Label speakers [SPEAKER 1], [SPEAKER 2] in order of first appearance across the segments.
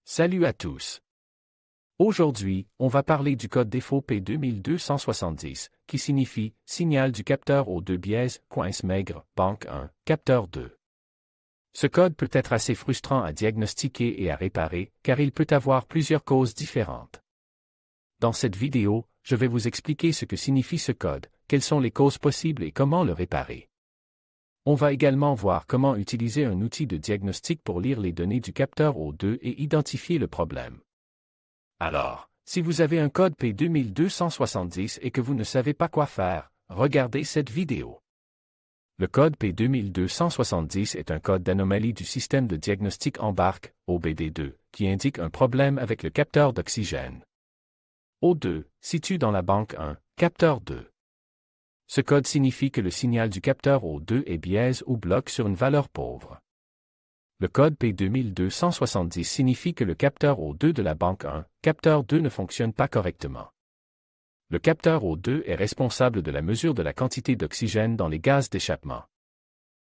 [SPEAKER 1] Salut à tous. Aujourd'hui, on va parler du code défaut P2270, qui signifie signal du capteur O2 biaise, coince maigre, banque 1, capteur 2. Ce code peut être assez frustrant à diagnostiquer et à réparer, car il peut avoir plusieurs causes différentes. Dans cette vidéo, je vais vous expliquer ce que signifie ce code, quelles sont les causes possibles et comment le réparer. On va également voir comment utiliser un outil de diagnostic pour lire les données du capteur O2 et identifier le problème. Alors, si vous avez un code P2270 et que vous ne savez pas quoi faire, regardez cette vidéo. Le code P2270 est un code d'anomalie du système de diagnostic embarque, OBD2, qui indique un problème avec le capteur d'oxygène. O2, situe dans la banque 1, capteur 2. Ce code signifie que le signal du capteur O2 est biaise ou bloque sur une valeur pauvre. Le code P2270 signifie que le capteur O2 de la banque 1, capteur 2 ne fonctionne pas correctement. Le capteur O2 est responsable de la mesure de la quantité d'oxygène dans les gaz d'échappement.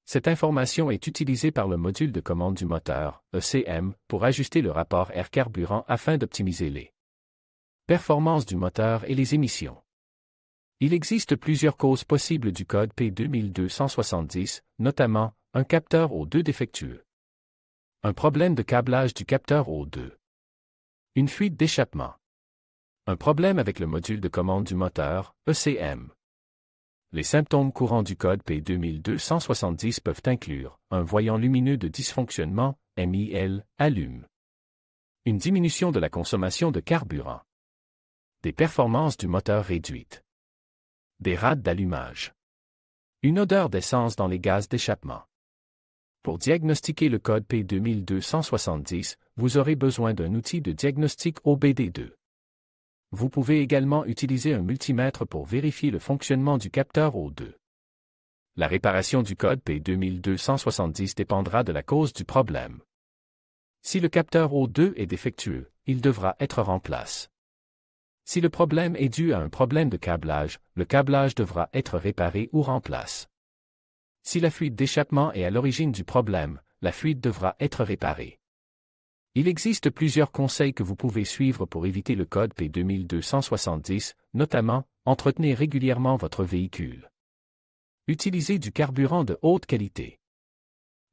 [SPEAKER 1] Cette information est utilisée par le module de commande du moteur, ECM, pour ajuster le rapport air-carburant afin d'optimiser les performances du moteur et les émissions. Il existe plusieurs causes possibles du code P2270, notamment un capteur O2 défectueux, un problème de câblage du capteur O2, une fuite d'échappement, un problème avec le module de commande du moteur, ECM. Les symptômes courants du code P2270 peuvent inclure un voyant lumineux de dysfonctionnement, MIL, allume, une diminution de la consommation de carburant, des performances du moteur réduites, des rades d'allumage, une odeur d'essence dans les gaz d'échappement. Pour diagnostiquer le code P2270, vous aurez besoin d'un outil de diagnostic OBD2. Vous pouvez également utiliser un multimètre pour vérifier le fonctionnement du capteur O2. La réparation du code P2270 dépendra de la cause du problème. Si le capteur O2 est défectueux, il devra être remplacé. Si le problème est dû à un problème de câblage, le câblage devra être réparé ou remplacé. Si la fuite d'échappement est à l'origine du problème, la fuite devra être réparée. Il existe plusieurs conseils que vous pouvez suivre pour éviter le code P2270, notamment, entretenez régulièrement votre véhicule. Utilisez du carburant de haute qualité.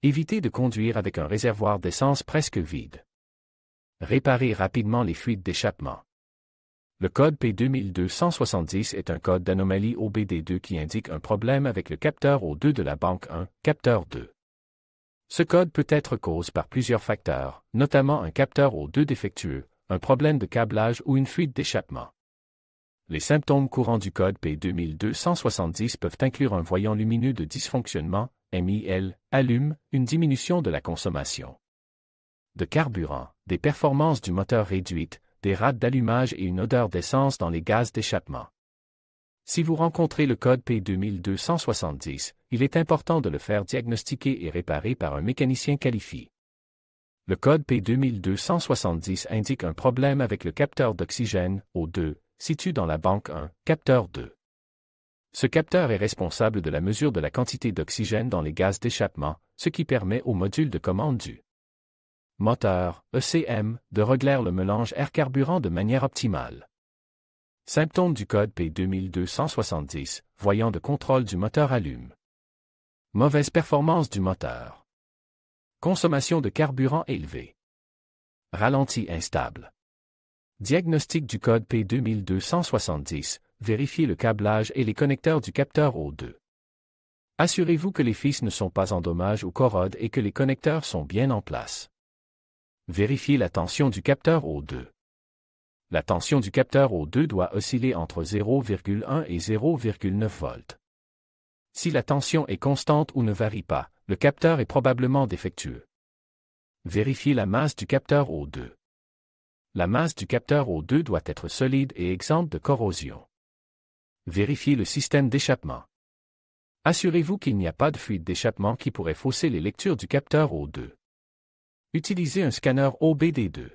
[SPEAKER 1] Évitez de conduire avec un réservoir d'essence presque vide. Réparez rapidement les fuites d'échappement. Le code P2270 est un code d'anomalie OBD2 qui indique un problème avec le capteur O2 de la banque 1, capteur 2. Ce code peut être causé par plusieurs facteurs, notamment un capteur O2 défectueux, un problème de câblage ou une fuite d'échappement. Les symptômes courants du code P2270 peuvent inclure un voyant lumineux de dysfonctionnement, MIL, allume, une diminution de la consommation de carburant, des performances du moteur réduites, des rades d'allumage et une odeur d'essence dans les gaz d'échappement. Si vous rencontrez le code P2270, il est important de le faire diagnostiquer et réparer par un mécanicien qualifié. Le code P2270 indique un problème avec le capteur d'oxygène, O2, situé dans la banque 1, capteur 2. Ce capteur est responsable de la mesure de la quantité d'oxygène dans les gaz d'échappement, ce qui permet au module de commande du moteur, ECM, de régler le mélange air-carburant de manière optimale. Symptômes du code P2270, voyant de contrôle du moteur allume. Mauvaise performance du moteur. Consommation de carburant élevée. Ralenti instable. Diagnostic du code P2270, vérifiez le câblage et les connecteurs du capteur O2. Assurez-vous que les fils ne sont pas endommagés ou corrodent et que les connecteurs sont bien en place. Vérifiez la tension du capteur O2. La tension du capteur O2 doit osciller entre 0,1 et 0,9 volts. Si la tension est constante ou ne varie pas, le capteur est probablement défectueux. Vérifiez la masse du capteur O2. La masse du capteur O2 doit être solide et exempte de corrosion. Vérifiez le système d'échappement. Assurez-vous qu'il n'y a pas de fuite d'échappement qui pourrait fausser les lectures du capteur O2. Utilisez un scanner OBD2.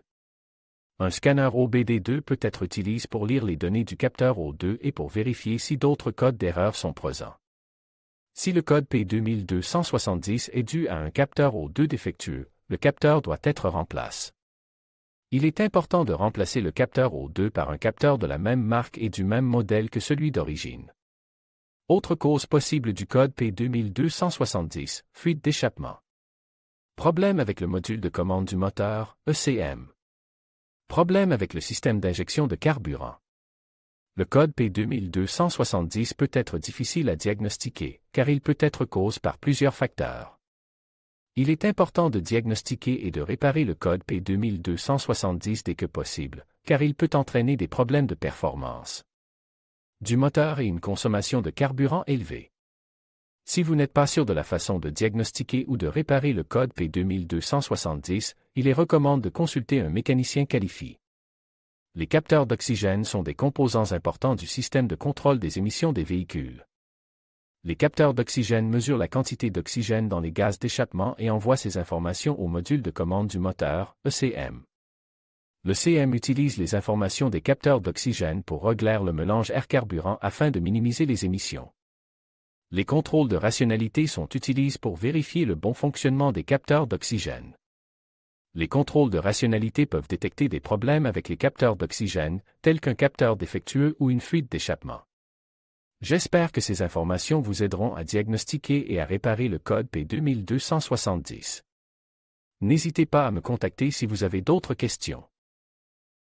[SPEAKER 1] Un scanner OBD2 peut être utilisé pour lire les données du capteur O2 et pour vérifier si d'autres codes d'erreur sont présents. Si le code P2270 est dû à un capteur O2 défectueux, le capteur doit être remplacé. Il est important de remplacer le capteur O2 par un capteur de la même marque et du même modèle que celui d'origine. Autre cause possible du code P2270, fuite d'échappement. Problème avec le module de commande du moteur, ECM. Problème avec le système d'injection de carburant. Le code P2270 peut être difficile à diagnostiquer, car il peut être causé par plusieurs facteurs. Il est important de diagnostiquer et de réparer le code P2270 dès que possible, car il peut entraîner des problèmes de performance du moteur et une consommation de carburant élevée. Si vous n'êtes pas sûr de la façon de diagnostiquer ou de réparer le code P2270, il est recommandé de consulter un mécanicien qualifié. Les capteurs d'oxygène sont des composants importants du système de contrôle des émissions des véhicules. Les capteurs d'oxygène mesurent la quantité d'oxygène dans les gaz d'échappement et envoient ces informations au module de commande du moteur, ECM. Le CM utilise les informations des capteurs d'oxygène pour régler le mélange air-carburant afin de minimiser les émissions. Les contrôles de rationalité sont utilisés pour vérifier le bon fonctionnement des capteurs d'oxygène. Les contrôles de rationalité peuvent détecter des problèmes avec les capteurs d'oxygène, tels qu'un capteur défectueux ou une fuite d'échappement. J'espère que ces informations vous aideront à diagnostiquer et à réparer le code P2270. N'hésitez pas à me contacter si vous avez d'autres questions.